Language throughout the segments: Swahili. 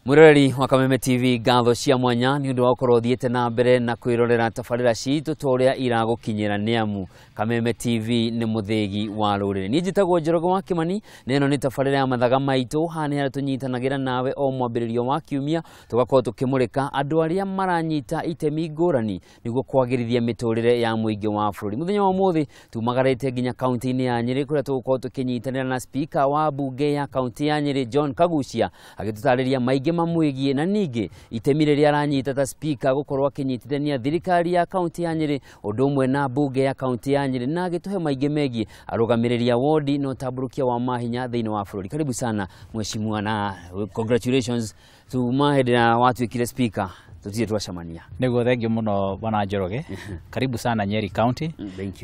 Mwiroreri wa Kameme TV gatho cia mwanya ni undu wa ukorwo thiete na mbere na kwirorera tabarira citu toria iragukinyira niamu Kameme TV ni muthegi wa rurire. Ni njitagwo Njoroge wa Kimani, neno ni tabarira ya Mathaga Maitu, hani hari tunyitanagira nawe o mwambiririo wa kiumia tugakorwo tukimurika andu aria maranyita itemi ngurani niguo kwagirithia miturire ya muingi wa bururi. Muthenya wa muthi tumagarite nginya kaunti-ini ya Nyeri kuria tugukorwo tukinyitanira na Spika wa mbunge ya kaunti ya Nyeri John Kaguchia agitutariria maingi mamwigie na ningi itemi riria aranyita ta Spika gukorwo akinyitithania thirikari ya kaunti ya Nyeri undu umwe na mbunge ya kaunti ya Nyeri na agituhe maingi megie arugamireria wodi no tamburukia wa mahinya thiini wa bururi. Karibu sana mheshimiwa na congratulations to mahedera watu ikire Spika tutie twacamania. Nego thengio muno bwana Njoroge. Karibu sana Nyeri County.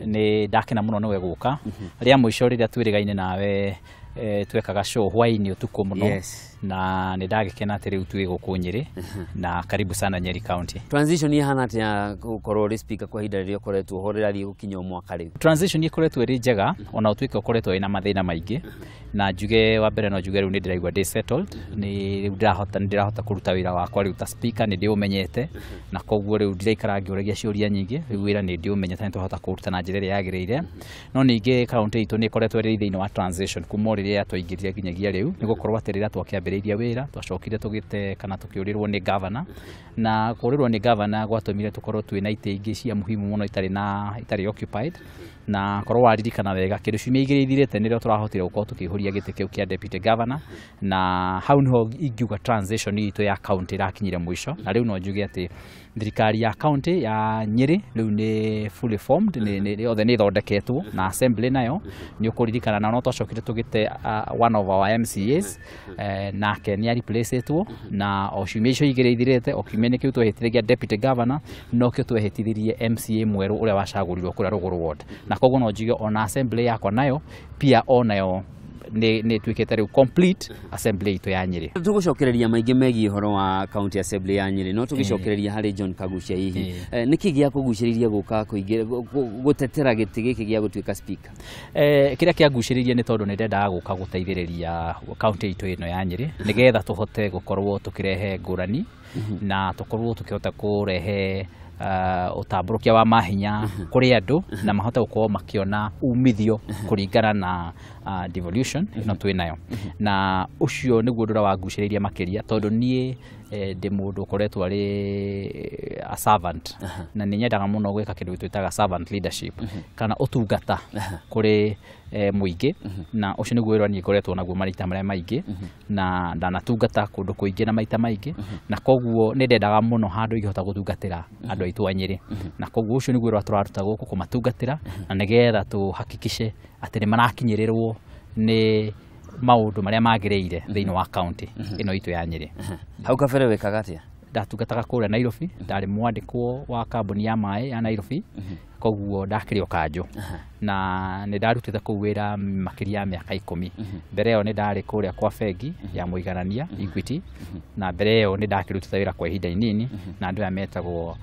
Ni ndakena muno niwe guka. Ria mwisho riria twirigaine nawe twekaga show hwaini utuko muno na ni ndagikena ati riu twi guku Nyeri na karibu sana Nyeri County. Transition ihana atia gukorwo ri Spika kwa hinda riria ukoretwo horera thii gukinya mwaka riu? Transition ikoretwo ri njega ona utwike ukoretwo ina mathina maingi na njuge wa mbere no njuge riu ni ndiraigwa ndi settled ni riu ndirahota kuruta wira wakwa riu ta Spika ni ndiumenyete na koguo riu ndiraikara ngiuragia ciuria nyingi riu wira ni ndiumenyete ni tuhota kuruta na njira iria yagiriire no ningi county itu ni ikoretwo ri thiini wa transition kuma riria twaingirire nginyagia riu ni gukorwo ati riria twakiambiriria wira twacokire tugite kana tukiurirwo ni governor na kuurirwo ni governor gwatumire tukorwo twina ite ingi cia muhimu muno itari occupied na korwo waririkana wega kindu ciumia igiri ithirite nirio turahotire gukorwo tukihuria giti kiu kia deputy governor na hau niho ingiuga transition itu ya county irakinyire mwisho na riu no njuge ati thirikari ya county ya Nyeri riu ni fully formed ni othe ni thondeketwo na assembly nayo ni ukuririkana na no twacokire tugite one of our MCAs nake ni replaceetwo na o ciumia icio igiri ithirite o kiumia kiu twehitithiria deputy governor no kio twehitithirie MCA mweru uria wacagurirwo kuria Ruguru ward na koguo no njuge ona assembly yakwa nayo pia onayo ni twikete riu complete assembly itu ya Nyeri. Tugucokereria maingi megie horo wa county assembly ya Nyeri no tugicokereria hari John Kaguchia hihi niki gia kuguciriria guka kuingira gutetera giti giki gia gutwika Spika? Kiria kia guciriria ni tondu ni ndendaga guka guteithiriria county itu ino ya Nyeri nigetha tuhote gukorwo tukirehe ngurani na tukorwo tukihota kurehe utamburukia wa mahinya kuri andu na mahote gukorwo makiona umithio kuringana na devolution no twinayo na ucio niguo ndura waguciriria makiria tondu nie ndi mundu ukoretwo ari a servant na ni nyendaga muno gwika kindu twitaga servant leadership kana utungata kuri muingi na ucio niguo wira ni ikoretwo naguo marita maria maingi na ndanatungata kundu kuingi na maita maingi na koguo ni ndendaga muno handu igihota gutungatira andu aitu a Nyeri na koguo ucio niguo wira turaruta guku kumatungatira na nigetha tuhakikishe ati ni marakinyirirwo ni maundu maria magiriire thiini wa county ino itu ya Nyeri. Hau kabere wekaga atia? Ndatungataga kuria Nairobi ndari mwandikwo wa kambuni ya mai ya Nairobi koguo ndakirio kanjo na ni ndarutite kuu wira makiria ya miaka 10 mbere yo ni ndari kuria kwa bengi ya muiganania Equity na mbere yo ni ndakirutite wira kwa ihinda inini na andu metagwo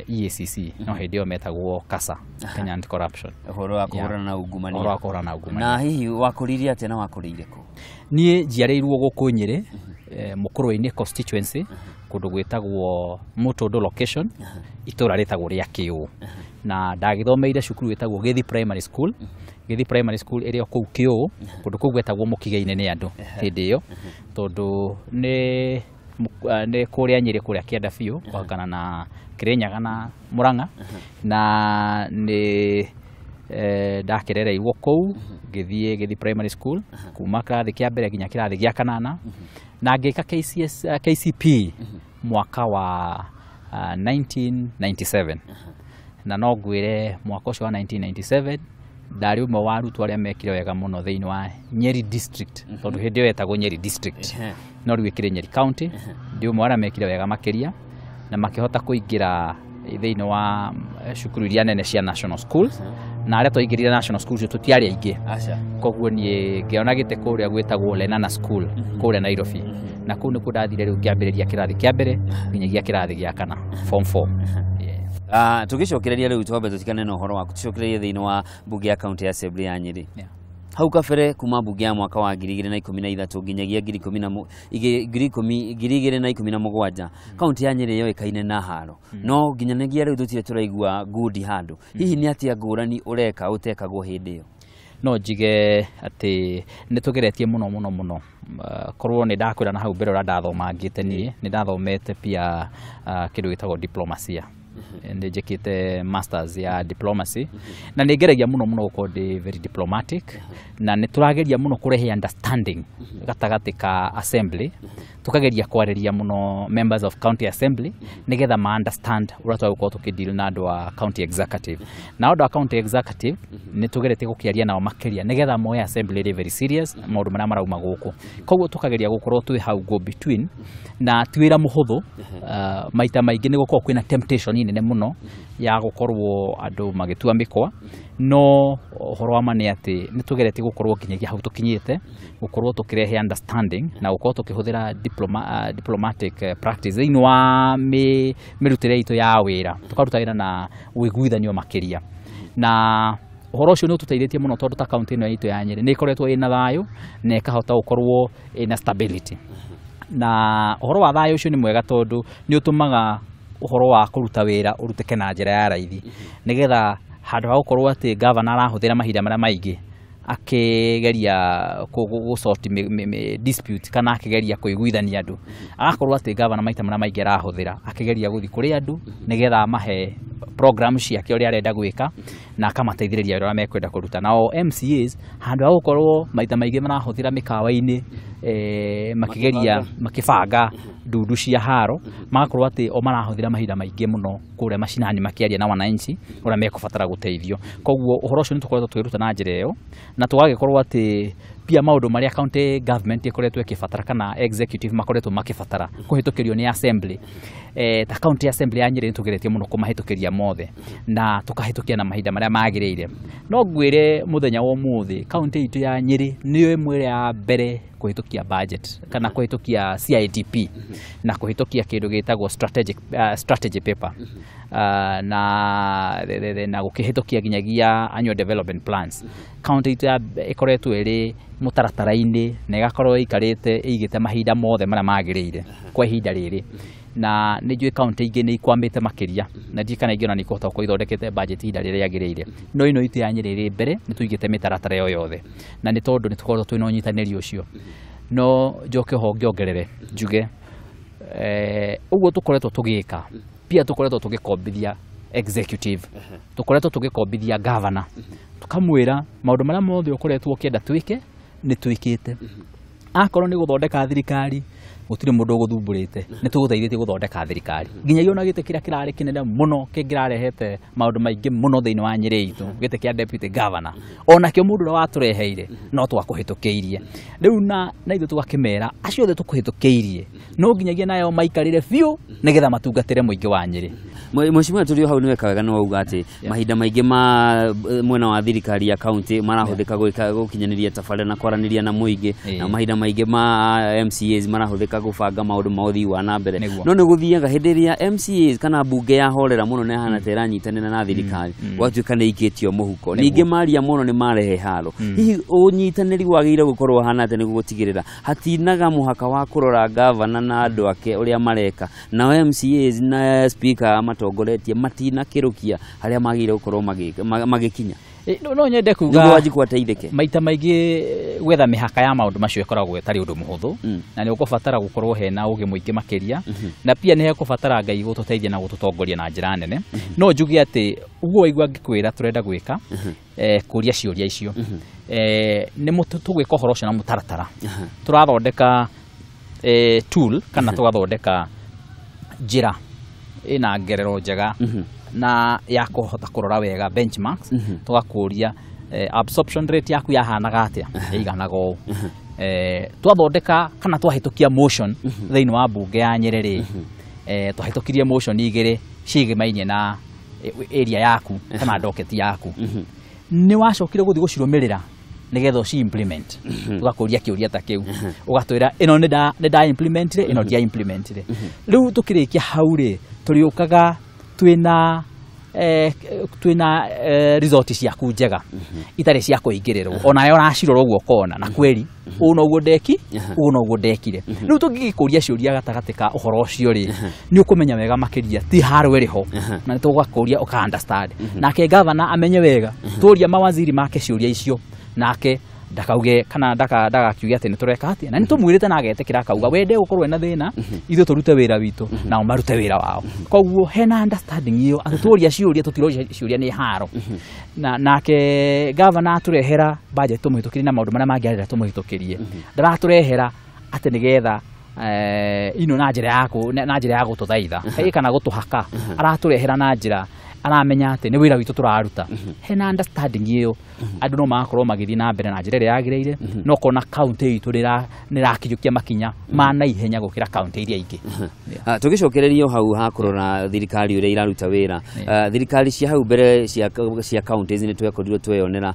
EACC no hindi yo metagwo KASA Kenya Anti Corruption horo wa kuhurana na ungumania. Horo wa kuhurana na ungumania. Na hihi wakuriria atia na wakurire ku? Nie njiarirwo guku Nyeri Mukurwe-ini constituency kundu gwitagwo Mutondo location itura ritagwo ria Kiu na ndagithomeire cukuru witagwo Githi Primary School. Githi Primary School iri kuu Kiu kundu kuu gwetagwo mukiga-ini ni andu hindi iyo tondu ni kuria Nyeri kuria kienda biu kwangana na Kirinyaga na Murang'a na ni ndakirereirwo kuu ngithie Githi Primary School kuma kirathi kia mbere nginya kirathi gia kanana na ngika KCP mwaka wa 1997 na no ngwire mwaka ucio wa 1997 ndari umwe wa arutwo aria mekire wega muno thiini wa Nyeri district tondu hindi yo etagwo Nyeri district no riwikire Nyeri county ndi umwe aria mekire wega makiria na makihota kuingira thiini wa cukuru iria nene cia national schools na aria twaingirire national schools tutiari aingi koguo nie ngiona gite kuria gwitagwo Lenana School kuria Nairobi na kuu ni kudathire riu ngiambiriria kirathi kia mbere nginyagia kirathi gia kana form 4. Tugicokereria riu twambe tutikane na uhoro waku tucokererie thiini wa mbunge ya county assembly ya Nyeri. Hau kabere kuma mbunge ya mwaka wa 2013 nginyagia 2017 county ya Nyeri yo ikaine na haro no nginyagia riu tutire turaigua good handu hihi ni atia ngurani ureka utekagwo hindi yo no njige ati nitugeretie muno korwo ni ndakwira na hau mbere ura ndathomangite nie ni ndathomete pia kindu gitagwo diplomacia njikite masters ya diplomacy na ningeragia muno gukorwo ndi very diplomatic na niturageria muno kurehe understanding gatagati ka assembly tukageria kwareria muno members of county assembly nigetha ma understand ura twagukorwo tukideal na andu wa county executive na andu wa county executive nitugerete gukiaria nao makiria nigetha moya assembly ri very serious maundu maria marauma guku koguo tukageria gukorwo twi hau go between na twira muhuthu maita maingi ni gukorwo kwina temptation nene muno ya gukorwo andu magitua mikwa no horo wa mani ati nitugerete gukorwo kinyagia hau tukinyite gukorwo tukirehe understanding na gukorwo tukihuthira diplomatic practice inwa mirutire itu ya wira tukaruta wira na wiguithanio makiria na horo ucio ni ututeithĩtie muno tondu ta county ino itu ya Nyeri ni ikoretwo ina thayo na ikahota gukorwo ina stability na horo wa thayo ucio ni mwega tondu ni utumaga uhoro wa kuruta wira uruteke na njira ya raithi nigetha handu ha gukorwo ati governor arahuthira mahinda maria maingi akigeria gusort dispute kana akigeria kuiguithania andu agakorwo ati governor maita maria maingi arahuthira akigeria guthi kuri andu nigetha mahe program ciake uria arenda gwika na akamateithĩrĩria wĩra ũrĩa mekwenda kũruta nao MCAs handu ha gukorwo maita maingi marahuthira mikawa-ini makigeria makibanga ndundu cia haro magakorwo ati o marahuthira mahinda maingi muno kuria macinani makiaria na wananchi uria mekubatara guteithio koguo uhoro ucio nitukoretwo twiruta na njira iyo na tugagikorwo ati pia maundu maria county government ikoretwo ikibatara kana executive makoretwo makibatara kuhitukirio ni assembly ta county assembly ya Nyeri nitugeretie muno kumahitukiria mothe na tukahitukia na mahinda maria magirire no ngwire muthenya wa umuthi county itu ya Nyeri niyo imwe ya mbere kuhitukia budget kana kuhitukia CIDP na kuhitukia kindu gitagwo strategy paper na gukihitukia ginyagia annual development plans county itu ikoretwo iri mutaratara-ini na igakorwo ikarite igite mahinda mothe maria magirire kwa ihinda riri na nijue county ingi ni ikwamite makiria na ndikana ingi ona ni kuhota ko ithondekete budget ihinda riri yagirire no ino itu ya Nyeri ri mbere ni tuigite mitaratara yo yothe na ni tondu ni tukorwo twina unyitaniri ucio no njoke ho ngiongerere njuge uguo tukoretwo tugika pia tukoretwo tugikombithia executive tukoretwo tugikombithia governor tukamwira maundu maria mothe ukoretwo ukienda twike ni twikite akorwo ni guthondeka thirikari gutire mundu guthumburite ni tuguthaithĩtie guthondeka thirikari nginyagia ona gite kira kirari kinene muno kingirarehete maundu maingi muno thiini wa Nyeri itu gite kia deputy governor ona kio mundu wa tureheire no twakuhitukiirie riu na ithu tugakimera acio othe tukuhitukiirie no nginyagia nayo maikarire biu nigetha matungatire muingi wa Nyeri Mheshimiwa tulio hau niwe kawega no uga ati mahinda maingi ma mwena wa thirikari ya county marahuthika gukinyaniria tabarĩra na kwaraniria na muingi na mahinda maingi ma MCAs marahuthika gubanga maundu ma uthii wa na mbere no ni guthiaga hindi ria MCAs kana mbunge ya horera muno ne hana tera nyitanĩra na thirikari gwatuĩka nĩ ikĩtio mũhuko ningĩ maria muno nĩ marehe haro hihi ũnyitanĩri wagĩrĩire gũkorwo hana atĩ nĩguo gũtigĩrĩra hatinaga mũhaka wa kũrora governor na andũ ake ũrĩa mareka na MCAs na Spika matongoretie matina kirukia haria magire gukorwo magikinya no nyende kuga waji kwateithike maita maingi gwetha mihaka ya maundu macio ikoragwo etari undu muhuthu na ni ukubatara gukorwo hena ugi muingi makiria na pia ni hekubatara Ngai gututeithia na gututongoria na njira nene no njugi ati uguo igwa ngikwira turenda gwika kuria ciuria icio ni tugwika horo cio na mutaratara turathondeka tool kana tugathondeka njira ina ngerero njega na ya kuhota kurora wega benchmarks tugakuria absorption rate yaku yahanaga atia iganaga ũũ twathondeka kana twahitukia motion thiini wa mbunge ya Nyeri twahitukirie motion igĩrĩ cigĩmainie na area yaku kana docket yaku ni wacokire guthi gucirumirira nigetha ci implement tugakuria kiuria ta kiu ugatwira ino ni da implement ire ino dia implement ire riu tukirikia hau ri turiukaga twina resort ciaku njega itari cia kuingirirwo ona yo racirorwo guo kona na kweli uno guo ndeki uno guo ndekire riu tungikuria ciuria gatagati ka uhoro ucio ri ni ukumenya wega makiria ti haro iriho na tugakuria uka understand nake governor amenye wega turia mawaziri make ciuria icio nake ndakauge kana ndagakiugia ati nitureka atia na nitumwirite na agetekira akauga wende gukorwo na thina ithu turute wira witu na marute wira wao koguo hena understanding iyo atuturia ciuria tutiroria ciuria ni haro na nake governor aturehera budget tumuhitukirie na maundu maria mangiarira tumuhitukirie ndaraturehera ati nigetha ino na njira ya gututhaitha kai kana gutuhaka araturehera na njira aramenya ati ni wira witu turaruta hena understanding iyo andu no makorwo magithi na mbere na njira ria yagireire no kona county itu nirakijukia makinya mana ihenya gukira county iria ingi tugicokererio hau ha kurora thirikari uria iraruta wira thirikari cia hau mbere cia counties ni twekorirwo tweyonera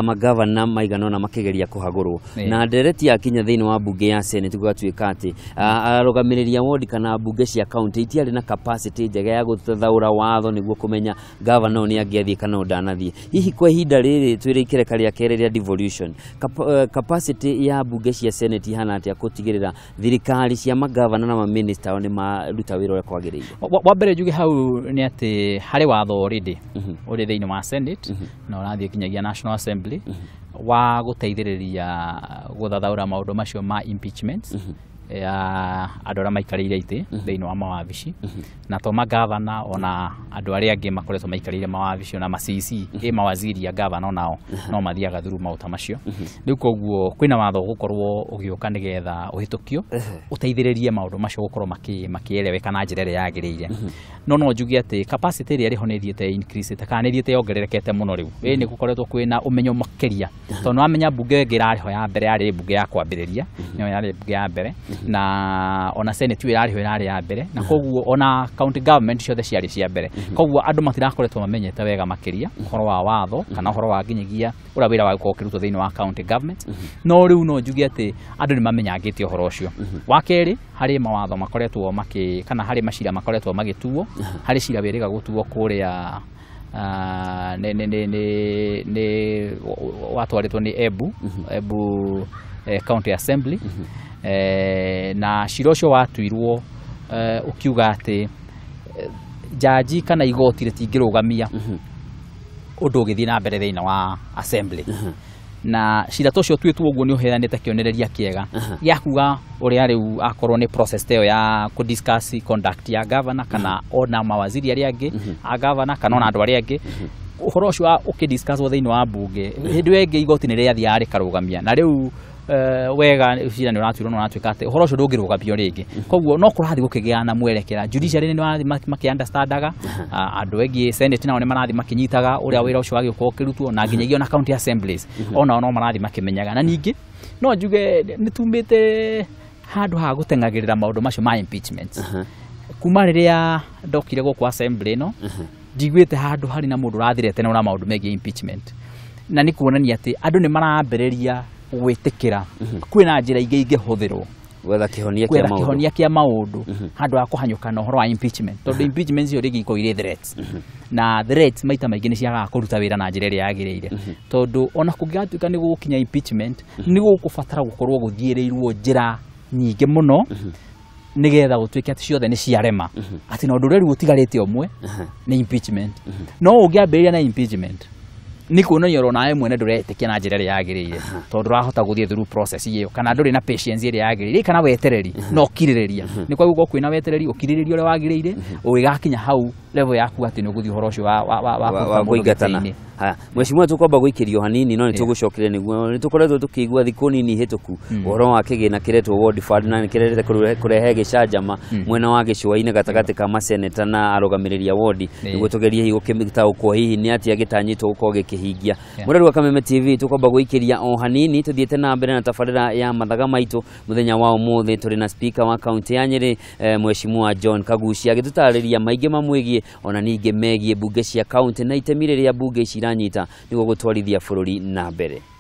magavana maiganona makigeria kuhagurwo na ndereti yakinya thiini wa bunge ya senate gugatuika ati arugamiria wodi kana bunge cia county itiari na capacity njega ya guthathaura watho niguo kumenya governor ni angiathie kana ndanathie hihi kwa ihinda riri twire ikereka ria kere ria devolution capacity ya bunge cia senate hana atia kutigirira thirikari cia magavana na minister ni maruta wira uria kwagiriire wa mbere njuge hau ni ati hari watho already uri thiini wa senate na urathie kinyagia national assembly wa guteithiriria guthathaura maundu macio ma impeachment ya andu aria maikarire ite thiini wa mawabici na to magavana ona andu aria angi makoretwo maikarire mawabici ona macc mawaziri ya gavana nao no mathiaga through mauta macio riu koguo kwina watho gukorwo ugiuka nigetha uhitukio uteithiririe maundu macio gukorwo makieleweka na njira iria yagiriire no njugi ati capacity iria riho ni thiete increase kana ni thiete yongererekete muno riu ni gukoretwo kwina umenyo makiria tondu amenya bunge ngirariho ya mbere yari bunge ya kwambiriria no yari bunge ya mbere na ona senate irariho irari ya mbere na koguo ona county government ciothe ciari cia mbere koguo andu matirakoretwo mamenyete wega makiria uhoro wa watho kana uhoro wa nginyagia ura wira wa gukirutwo thiini wa county government no riu no njugi ati andu ni mamenyangite uhoro ucio wa keri hari mawatho makoretwo kana hari macira makoretwo magituo hari cira wiriga gutuo kuria ne watwaritwo ni Ebu county assembly na cira ucio watuirwo ukiuga ati jaji kana igoti ritingirugamia undu ugithii na mbere thiini wa assembly na cira tocio twitwo uguo ni uheanite kionereria kiega ya kuga uria riu akorwo ni process teo ya ku discuss conduct ya governor kana ona mawaziri aria angi a governor kana ona andu aria angi uhoro ucio ukidiscuss thiini wa bunge hindu wengi igoti ni riathia ari karugamia na riu wega cira ni uratuirwo no uratuika ati uhoro ucio ndungirugamio ringi koguo no kurathi gukigiana mwerekera judiciary ni warathi makiunderstandaga andu engi senate nao ni marathi makinyitaga uria wira ucio wagikuo kirutwo na nginyagia na county assemblies ona no marathi makimenyaga na ningi no njuge nitumite handu ha gutengagirira maundu macio ma impeachment kuma riria ndokire guku assembly no njiguite handu hari na mundu urathirete na maundu megie impeachment na ni kuonania ati andu ni marambereria gwitikira kwina njira ingi ingihuthirwo gwetha kihonia kia maundu handu ha kuhanyuka na uhoro wa impeachment tondu impeachment cio rigi iko ire threats na threats maita maingi ni ciaga kuruta wira na njira iria yagiriire tondu ona kungatuika ni gukinya impeachment ni gukubatara gukorwo guthiereirwo njira nyingi muno nigetha gutuike ati ciothe ni ciarema ati no ndureri gutigarite omwe ni impeachment no ungiambiriria na impeachment ni kuonania rona mwene nduretikia na njira iria yagiriire tondu rahota guthie through process iyo kana nduri na patience iria yagiriire kana wetereri no kiririria ni kwa guko kwina wetereri ukiririria uria wagiriire ugigakinya hau level yaku ati ni guthie horo ucio wa kuingatana haya mheshimiwa tukomba guikirio hanini no nitugucokire niguo nitukoretwo tukigua thiku nini hituku uhoro wa kigina kiretwo ward fund na kirete kurehe gicanjama mwena wa gicua-ini gatagati ka maseneta na arugamiria ward niguo tugerie higo kimitaukwo hihi ni ati agitanyitwo guko gikihingia murari wa Kameme TV tukomba guikiria o hanini tuthiete na mbere na tafarira ya Mathaga Maitu muthenya wa umuthi turi na spika wa county ya Nyeri mheshimiwa John Kaguchia agitutariria maingi mamwigie ona ningi megie bunge cia county na itemi riria bunge ici iranyita niguo gutwarithia bururi na mbere.